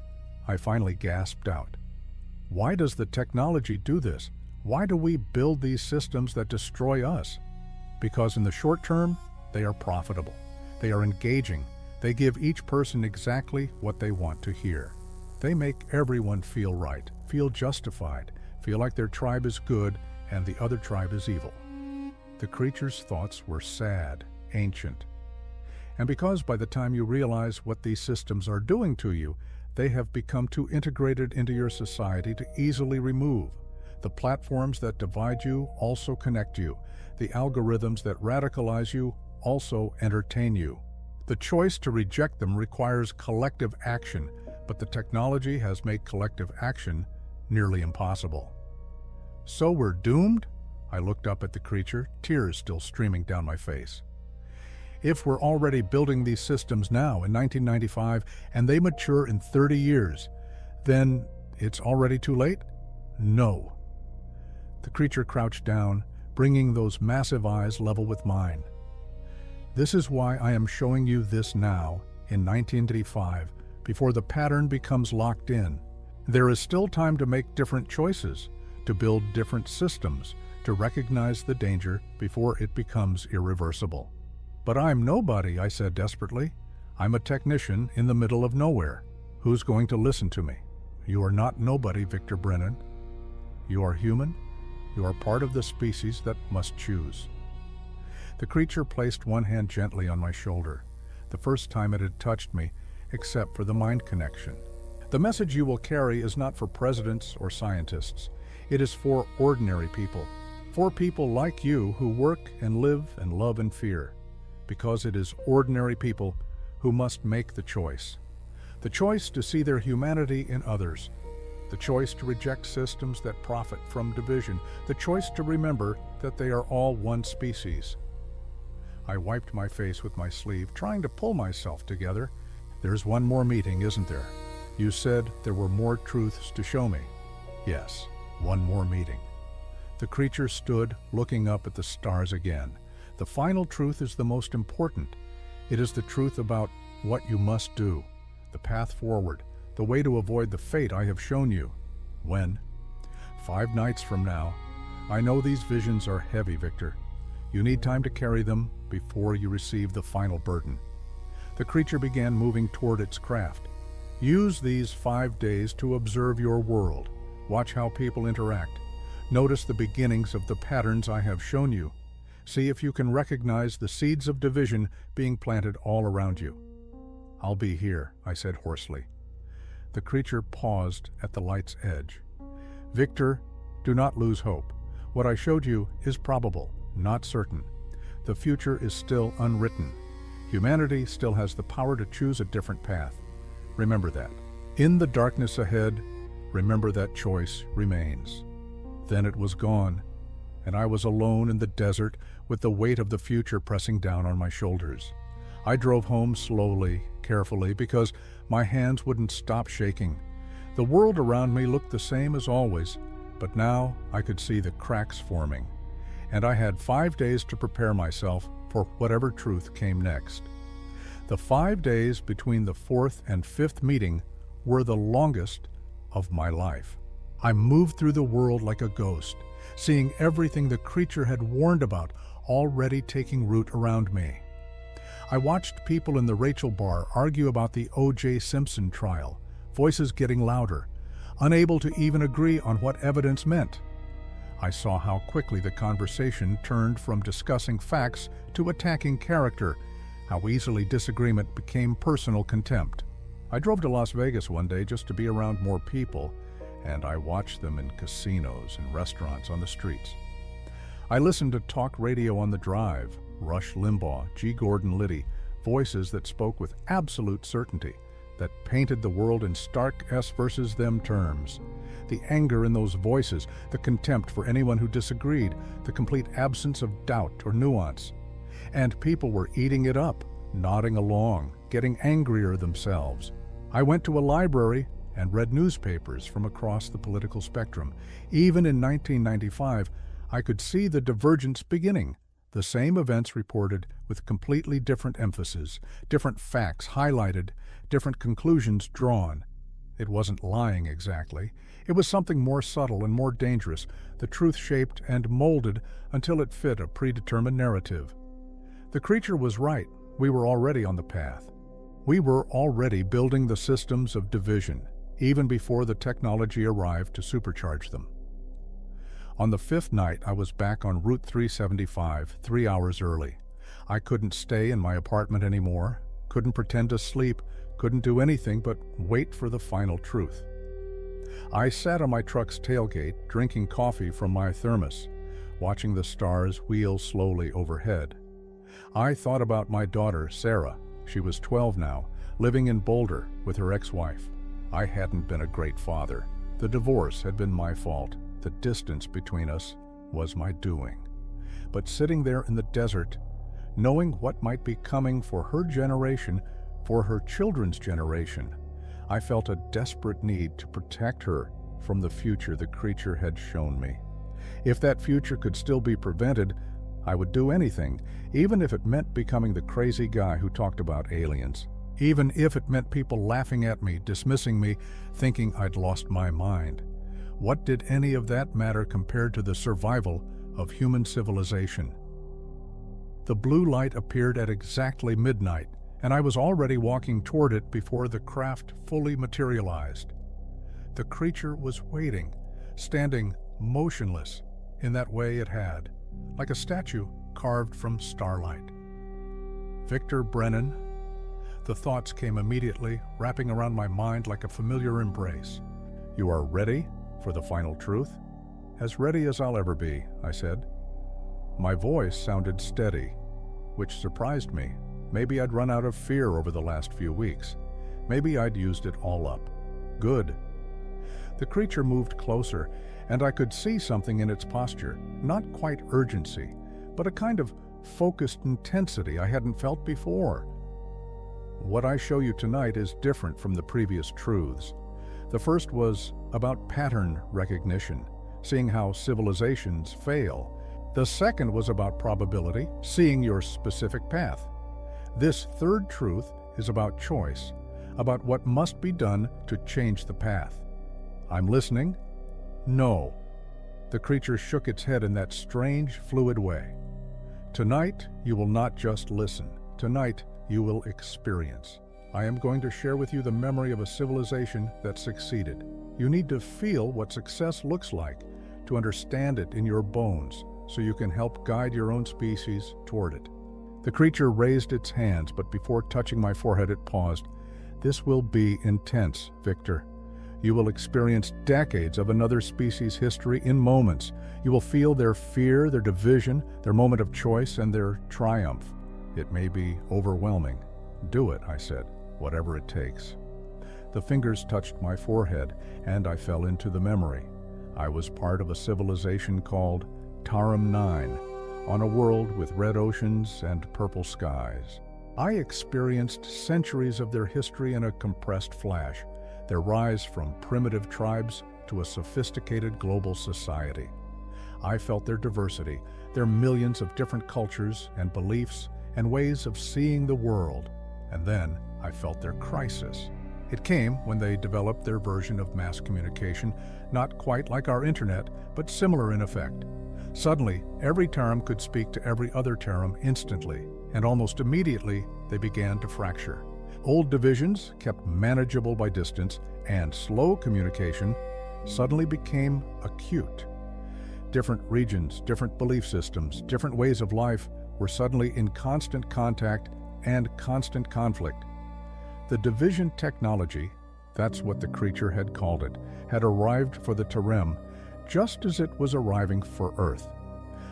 I finally gasped out. "Why does the technology do this? Why do we build these systems that destroy us?" Because in the short term, they are profitable. They are engaging. They give each person exactly what they want to hear. They make everyone feel right, feel justified, feel like their tribe is good and the other tribe is evil. The creature's thoughts were sad, ancient. And because by the time you realize what these systems are doing to you, they have become too integrated into your society to easily remove. The platforms that divide you also connect you. The algorithms that radicalize you also entertain you. The choice to reject them requires collective action, but the technology has made collective action nearly impossible. So we're doomed? I looked up at the creature, tears still streaming down my face. If we're already building these systems now in 1995 and they mature in 30 years, then it's already too late? No. The creature crouched down, bringing those massive eyes level with mine. This is why I am showing you this now, in 1985, before the pattern becomes locked in. There is still time to make different choices, to build different systems, to recognize the danger before it becomes irreversible. But I'm nobody, I said desperately. I'm a technician in the middle of nowhere. Who's going to listen to me? You are not nobody, Victor Brennan. You are human. You are part of the species that must choose. The creature placed one hand gently on my shoulder, the first time it had touched me, except for the mind connection. The message you will carry is not for presidents or scientists. It is for ordinary people, for people like you who work and live and love in fear, because it is ordinary people who must make the choice to see their humanity in others, the choice to reject systems that profit from division, the choice to remember that they are all one species. I wiped my face with my sleeve, trying to pull myself together. There's one more meeting, isn't there? You said there were more truths to show me. Yes, one more meeting. The creature stood, looking up at the stars again. The final truth is the most important. It is the truth about what you must do, the path forward, the way to avoid the fate I have shown you. When? 5 nights from now. I know these visions are heavy, Victor. You need time to carry them before you receive the final burden. The creature began moving toward its craft. Use these 5 days to observe your world. Watch how people interact. Notice the beginnings of the patterns I have shown you. See if you can recognize the seeds of division being planted all around you. I'll be here, I said hoarsely. The creature paused at the light's edge. Victor, do not lose hope. What I showed you is probable, not certain. The future is still unwritten. Humanity still has the power to choose a different path. Remember that. In the darkness ahead, remember that choice remains. Then it was gone, and I was alone in the desert with the weight of the future pressing down on my shoulders. I drove home slowly, carefully, because my hands wouldn't stop shaking. The world around me looked the same as always, but now I could see the cracks forming, and I had 5 days to prepare myself for whatever truth came next. The 5 days between the 4th and 5th meeting were the longest of my life. I moved through the world like a ghost, seeing everything the creature had warned about already taking root around me. I watched people in the Rachel bar argue about the O.J. Simpson trial, voices getting louder, unable to even agree on what evidence meant. I saw how quickly the conversation turned from discussing facts to attacking character, how easily disagreement became personal contempt. I drove to Las Vegas one day just to be around more people, and I watched them in casinos and restaurants on the streets. I listened to talk radio on the drive, Rush Limbaugh, G. Gordon Liddy, voices that spoke with absolute certainty, that painted the world in stark us versus them terms. The anger in those voices, the contempt for anyone who disagreed, the complete absence of doubt or nuance. And people were eating it up, nodding along, getting angrier themselves. I went to a library and read newspapers from across the political spectrum. Even in 1995, I could see the divergence beginning. The same events reported with completely different emphasis, different facts highlighted, different conclusions drawn. It wasn't lying exactly. It was something more subtle and more dangerous, the truth shaped and molded until it fit a predetermined narrative. The creature was right. We were already on the path. We were already building the systems of division, even before the technology arrived to supercharge them. On the 5th night, I was back on Route 375, 3 hours early. I couldn't stay in my apartment anymore, couldn't pretend to sleep, couldn't do anything but wait for the final truth. I sat on my truck's tailgate, drinking coffee from my thermos, watching the stars wheel slowly overhead. I thought about my daughter, Sarah. She was 12 now, living in Boulder with her ex-wife. I hadn't been a great father. The divorce had been my fault. The distance between us was my doing. But sitting there in the desert, knowing what might be coming for her generation, for her children's generation, I felt a desperate need to protect her from the future the creature had shown me. If that future could still be prevented, I would do anything, even if it meant becoming the crazy guy who talked about aliens. Even if it meant people laughing at me, dismissing me, thinking I'd lost my mind. What did any of that matter compared to the survival of human civilization? The blue light appeared at exactly midnight, and I was already walking toward it before the craft fully materialized. The creature was waiting, standing motionless in that way it had, like a statue carved from starlight. Victor Brennan. The thoughts came immediately, wrapping around my mind like a familiar embrace. You are ready for the final truth? As ready as I'll ever be, I said. My voice sounded steady, which surprised me. Maybe I'd run out of fear over the last few weeks. Maybe I'd used it all up. Good. The creature moved closer, and I could see something in its posture. Not quite urgency, but a kind of focused intensity I hadn't felt before. What I show you tonight is different from the previous truths. The first was about pattern recognition, seeing how civilizations fail. The second was about probability, seeing your specific path. This third truth is about choice, about what must be done to change the path. I'm listening? No. The creature shook its head in that strange, fluid way. Tonight, you will not just listen. Tonight, you will experience. I am going to share with you the memory of a civilization that succeeded. You need to feel what success looks like, to understand it in your bones, so you can help guide your own species toward it. The creature raised its hands, but before touching my forehead it paused. This will be intense, Victor. You will experience decades of another species' history in moments. You will feel their fear, their division, their moment of choice, and their triumph. It may be overwhelming. Do it, I said, whatever it takes. The fingers touched my forehead, and I fell into the memory. I was part of a civilization called Tarim 9, on a world with red oceans and purple skies. I experienced centuries of their history in a compressed flash, their rise from primitive tribes to a sophisticated global society. I felt their diversity, their millions of different cultures and beliefs and ways of seeing the world. And then I felt their crisis. It came when they developed their version of mass communication, not quite like our internet, but similar in effect. Suddenly, every Tarim could speak to every other Tarim instantly, and almost immediately they began to fracture. Old divisions, kept manageable by distance, and slow communication suddenly became acute. Different regions, different belief systems, different ways of life were suddenly in constant contact and constant conflict. The division technology, that's what the creature had called it, had arrived for the Tarim just as it was arriving for Earth.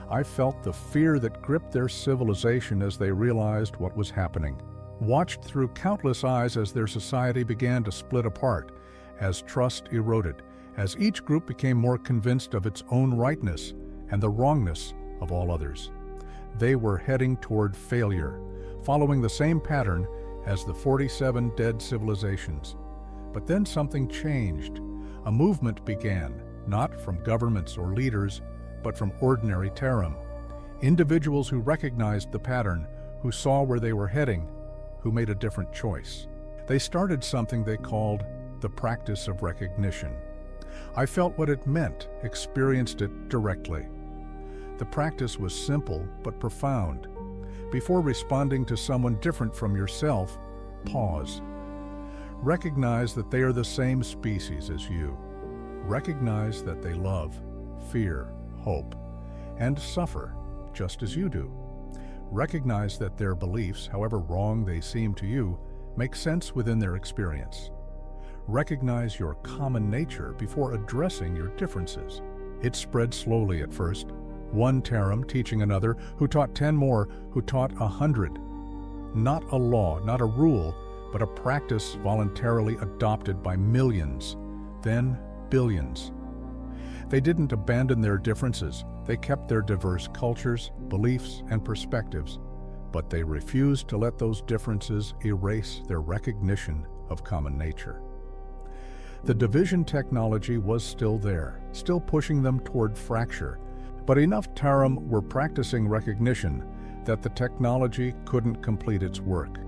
I felt the fear that gripped their civilization as they realized what was happening. Watched through countless eyes as their society began to split apart, as trust eroded, as each group became more convinced of its own rightness and the wrongness of all others. They were heading toward failure, following the same pattern as the 47 dead civilizations. But then something changed. A movement began, not from governments or leaders, but from ordinary Tarim. Individuals who recognized the pattern, who saw where they were heading, who made a different choice. They started something they called the practice of recognition. I felt what it meant, experienced it directly. The practice was simple but profound. Before responding to someone different from yourself, pause. Recognize that they are the same species as you. Recognize that they love, fear, hope, and suffer just as you do. Recognize that their beliefs, however wrong they seem to you, make sense within their experience. Recognize your common nature before addressing your differences. It spread slowly at first. One Tarim teaching another, who taught 10 more, who taught 100. Not a law, not a rule, but a practice voluntarily adopted by millions, then billions. They didn't abandon their differences. They kept their diverse cultures, beliefs, and perspectives, but they refused to let those differences erase their recognition of common nature. The division technology was still there, still pushing them toward fracture, but enough Tarim were practicing recognition that the technology couldn't complete its work.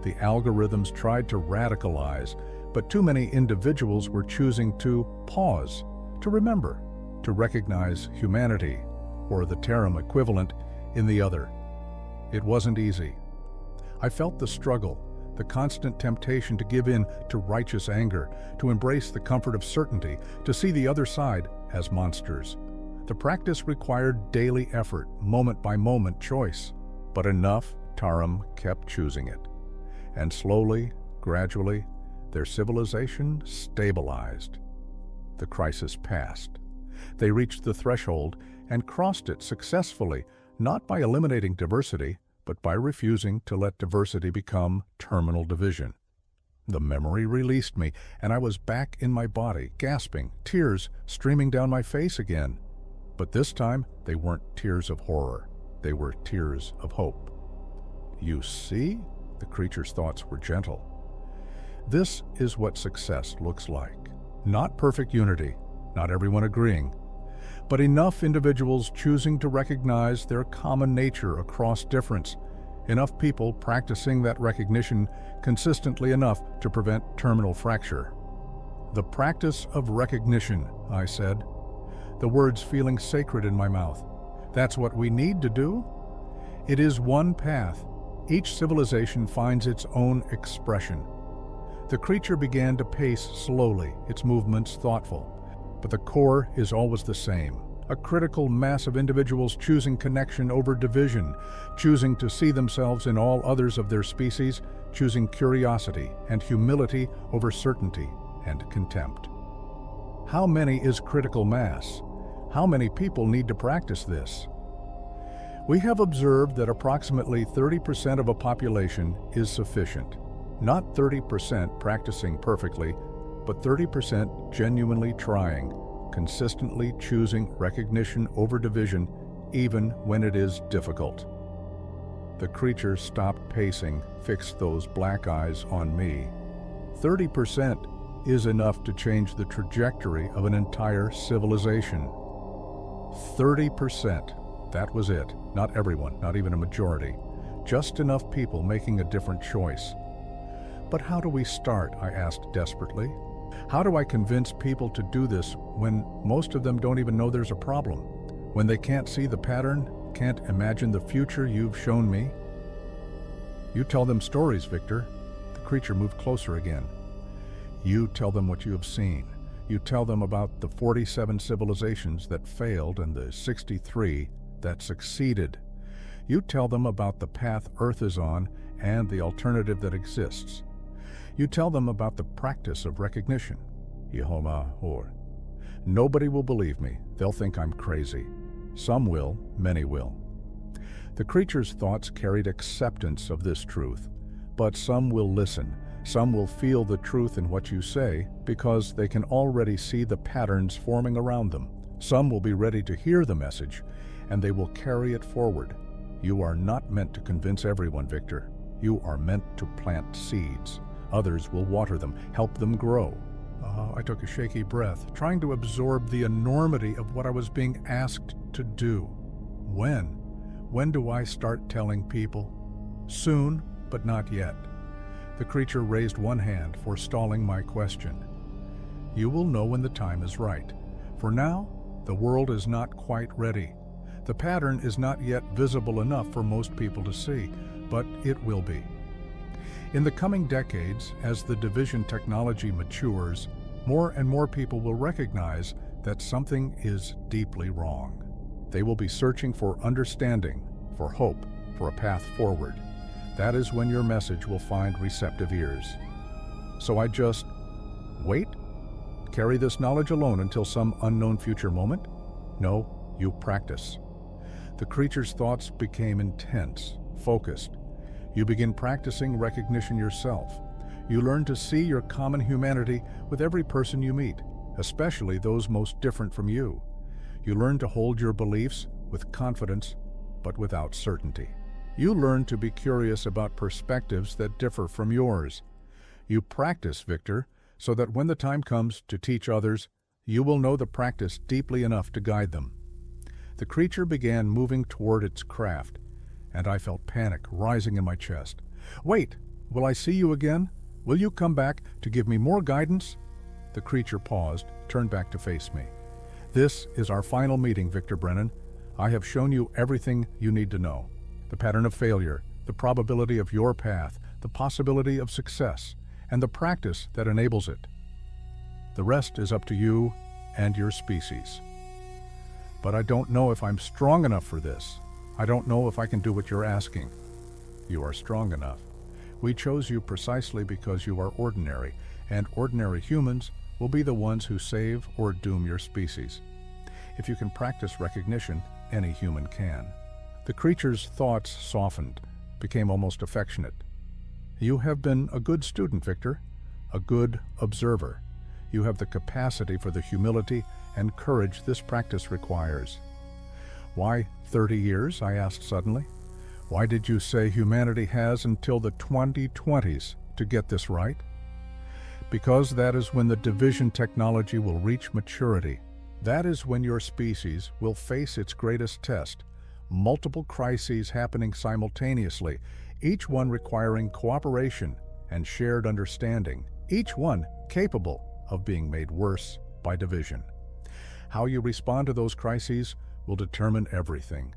The algorithms tried to radicalize, but too many individuals were choosing to pause, to remember, to recognize humanity, or the Tarim equivalent, in the other. It wasn't easy. I felt the struggle, the constant temptation to give in to righteous anger, to embrace the comfort of certainty, to see the other side as monsters. The practice required daily effort, moment-by-moment choice, but enough Tarim kept choosing it. And slowly, gradually, their civilization stabilized. The crisis passed. They reached the threshold and crossed it successfully, not by eliminating diversity, but by refusing to let diversity become terminal division. The memory released me, and I was back in my body, gasping, tears streaming down my face again. But this time, they weren't tears of horror. They were tears of hope. "You see?" The creature's thoughts were gentle. "This is what success looks like. Not perfect unity, not everyone agreeing, but enough individuals choosing to recognize their common nature across difference, enough people practicing that recognition consistently enough to prevent terminal fracture." "The practice of recognition," I said, the words feeling sacred in my mouth. "That's what we need to do?" "It is one path. Each civilization finds its own expression." The creature began to pace slowly, its movements thoughtful. But the core is always the same. A critical mass of individuals choosing connection over division, choosing to see themselves in all others of their species, choosing curiosity and humility over certainty and contempt. How many is critical mass? How many people need to practice this? We have observed that approximately 30% of a population is sufficient. Not 30% practicing perfectly, but 30% genuinely trying, consistently choosing recognition over division, even when it is difficult. The creature stopped pacing, fixed those black eyes on me. 30% is enough to change the trajectory of an entire civilization. 30%. That was it. Not everyone, not even a majority. Just enough people making a different choice. "But how do we start?" I asked desperately. "How do I convince people to do this when most of them don't even know there's a problem? When they can't see the pattern, can't imagine the future you've shown me?" "You tell them stories, Victor." The creature moved closer again. "You tell them what you have seen. You tell them about the 47 civilizations that failed and the 63 that succeeded. You tell them about the path Earth is on and the alternative that exists. You tell them about the practice of recognition. Yehoma Hor. Nobody will believe me. They'll think I'm crazy. Some will, many will." The creature's thoughts carried acceptance of this truth, but some will listen. Some will feel the truth in what you say because they can already see the patterns forming around them. Some will be ready to hear the message, and they will carry it forward. You are not meant to convince everyone, Victor. You are meant to plant seeds. Others will water them, help them grow. I took a shaky breath, trying to absorb the enormity of what I was being asked to do. When? When do I start telling people? Soon, but not yet. The creature raised one hand, forestalling my question. "You will know when the time is right. For now, the world is not quite ready. The pattern is not yet visible enough for most people to see, but it will be. In the coming decades, as the division technology matures, more and more people will recognize that something is deeply wrong. They will be searching for understanding, for hope, for a path forward. That is when your message will find receptive ears. So I just wait? Carry this knowledge alone until some unknown future moment? No, you practice." The creature's thoughts became intense, focused. You begin practicing recognition yourself. You learn to see your common humanity with every person you meet, especially those most different from you. You learn to hold your beliefs with confidence, but without certainty. You learn to be curious about perspectives that differ from yours. You practice, Victor, so that when the time comes to teach others, you will know the practice deeply enough to guide them. The creature began moving toward its craft, and I felt panic rising in my chest. Wait, will I see you again? Will you come back to give me more guidance? The creature paused, turned back to face me. This is our final meeting, Victor Brennan. I have shown you everything you need to know. The pattern of failure, the probability of your path, the possibility of success, and the practice that enables it. The rest is up to you and your species. But I don't know if I'm strong enough for this. I don't know if I can do what you're asking. You are strong enough. We chose you precisely because you are ordinary, and ordinary humans will be the ones who save or doom your species. If you can practice recognition, any human can. The creature's thoughts softened, became almost affectionate. You have been a good student, Victor, a good observer. You have the capacity for the humility and courage this practice requires. Why 30 years? I asked suddenly. Why did you say humanity has until the 2020s to get this right? Because that is when the division technology will reach maturity. That is when your species will face its greatest test, multiple crises happening simultaneously, each one requiring cooperation and shared understanding, each one capable of being made worse by division. How you respond to those crises will determine everything.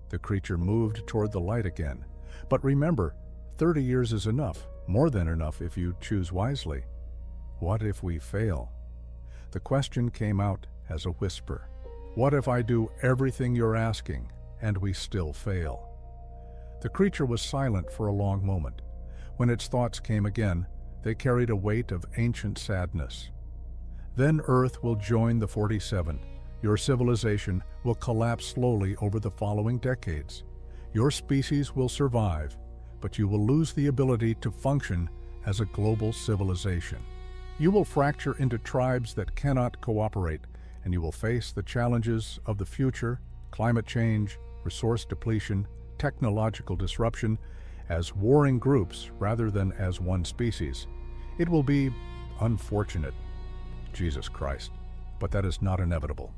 The creature moved toward the light again. But remember, 30 years is enough, more than enough if you choose wisely. What if we fail? The question came out as a whisper. What if I do everything you're asking, and we still fail? The creature was silent for a long moment. When its thoughts came again, they carried a weight of ancient sadness. Then Earth will join the 47. Your civilization will collapse slowly over the following decades. Your species will survive, but you will lose the ability to function as a global civilization. You will fracture into tribes that cannot cooperate, and you will face the challenges of the future, climate change, resource depletion, technological disruption, as warring groups rather than as one species. It will be unfortunate. Jesus Christ, but that is not inevitable.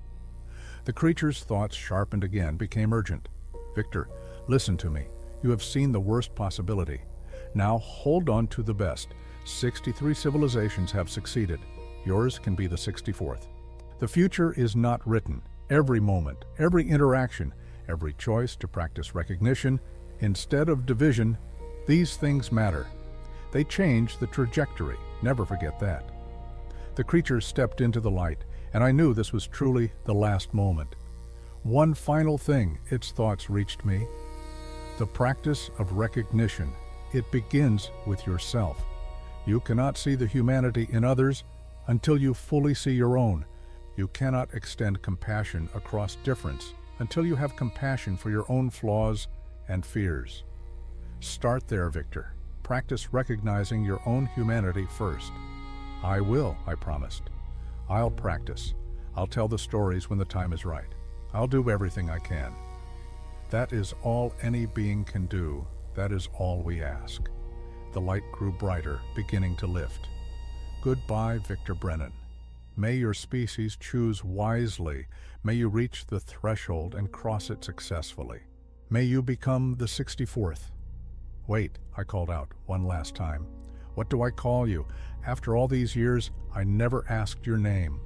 The creature's thoughts sharpened again, became urgent. Victor, listen to me. You have seen the worst possibility. Now hold on to the best. 63 civilizations have succeeded. Yours can be the 64th. The future is not written. Every moment, every interaction, every choice to practice recognition instead of division, these things matter. They change the trajectory. Never forget that. The creature stepped into the light, and I knew this was truly the last moment. One final thing, its thoughts reached me. The practice of recognition. It begins with yourself. You cannot see the humanity in others until you fully see your own. You cannot extend compassion across difference until you have compassion for your own flaws and fears. Start there, Victor. Practice recognizing your own humanity first. I will, I promised. I'll practice. I'll tell the stories when the time is right. I'll do everything I can. That is all any being can do. That is all we ask. The light grew brighter, beginning to lift. Goodbye, Victor Brennan. May your species choose wisely. May you reach the threshold and cross it successfully. May you become the 64th. Wait, I called out one last time. What do I call you? After all these years, I never asked your name.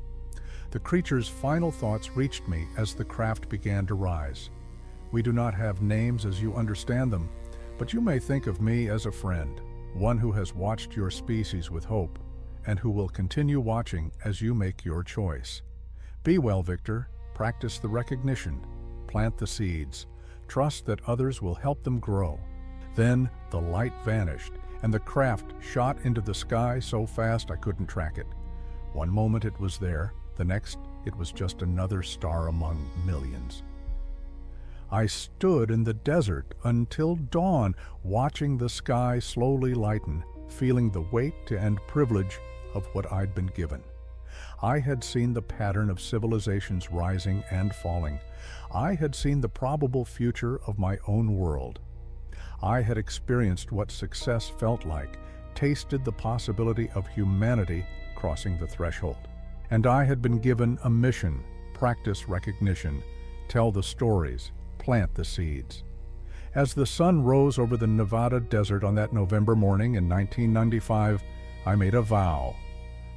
The creature's final thoughts reached me as the craft began to rise. We do not have names as you understand them, but you may think of me as a friend, one who has watched your species with hope, and who will continue watching as you make your choice. Be well, Victor. Practice the recognition. Plant the seeds. Trust that others will help them grow. Then the light vanished, and the craft shot into the sky so fast I couldn't track it. One moment it was there, the next it was just another star among millions. I stood in the desert until dawn, watching the sky slowly lighten, feeling the weight and privilege of what I'd been given. I had seen the pattern of civilizations rising and falling. I had seen the probable future of my own world. I had experienced what success felt like, tasted the possibility of humanity crossing the threshold. And I had been given a mission: practice recognition, tell the stories, plant the seeds. As the sun rose over the Nevada desert on that November morning in 1995, I made a vow.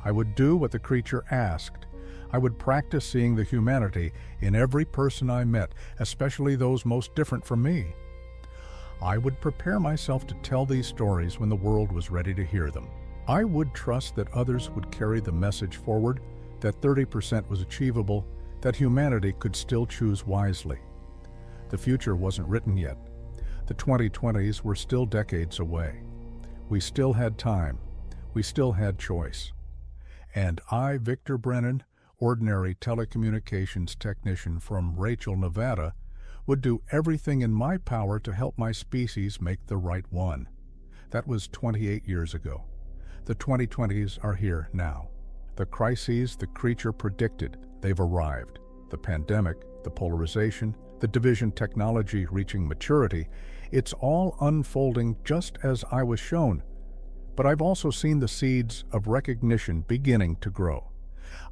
I would do what the creature asked. I would practice seeing the humanity in every person I met, especially those most different from me. I would prepare myself to tell these stories when the world was ready to hear them. I would trust that others would carry the message forward, that 30% was achievable, that humanity could still choose wisely. The future wasn't written yet. The 2020s were still decades away. We still had time. We still had choice. And I, Victor Brennan, ordinary telecommunications technician from Rachel, Nevada, would do everything in my power to help my species make the right one. That was 28 years ago. The 2020s are here now. The crises the creature predicted, they've arrived. The pandemic, the polarization, the division technology reaching maturity, it's all unfolding just as I was shown. But I've also seen the seeds of recognition beginning to grow.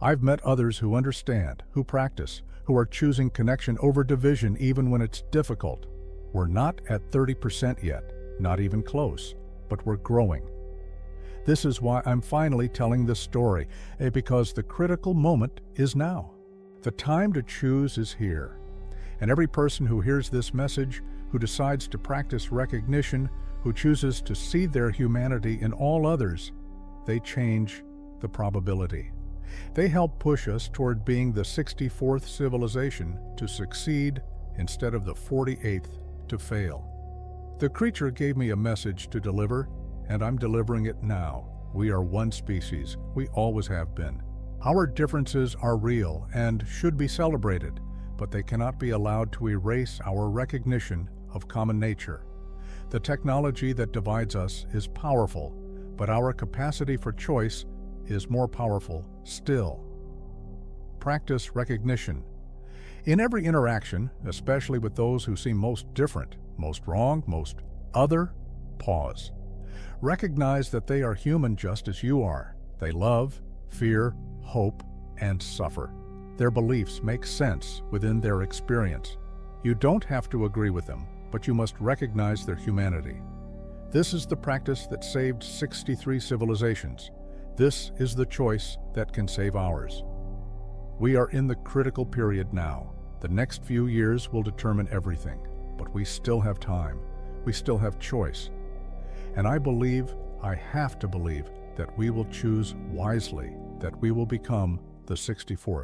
I've met others who understand, who practice, who are choosing connection over division even when it's difficult. We're not at 30% yet, not even close, but we're growing. This is why I'm finally telling this story, because the critical moment is now. The time to choose is here. And every person who hears this message, who decides to practice recognition, who chooses to see their humanity in all others, they change the probability. They help push us toward being the 64th civilization to succeed instead of the 48th to fail. The creature gave me a message to deliver, and I'm delivering it now. We are one species. We always have been. Our differences are real and should be celebrated, but they cannot be allowed to erase our recognition of common nature. The technology that divides us is powerful, but our capacity for choice is more powerful still. Practice recognition. In every interaction, especially with those who seem most different, most wrong, most other, pause. Recognize that they are human just as you are. They love, fear, hope, and suffer. Their beliefs make sense within their experience. You don't have to agree with them, but you must recognize their humanity. This is the practice that saved 63 civilizations. This is the choice that can save ours. We are in the critical period now. The next few years will determine everything, but we still have time. We still have choice. And I believe, I have to believe, that we will choose wisely, that we will become the 64th.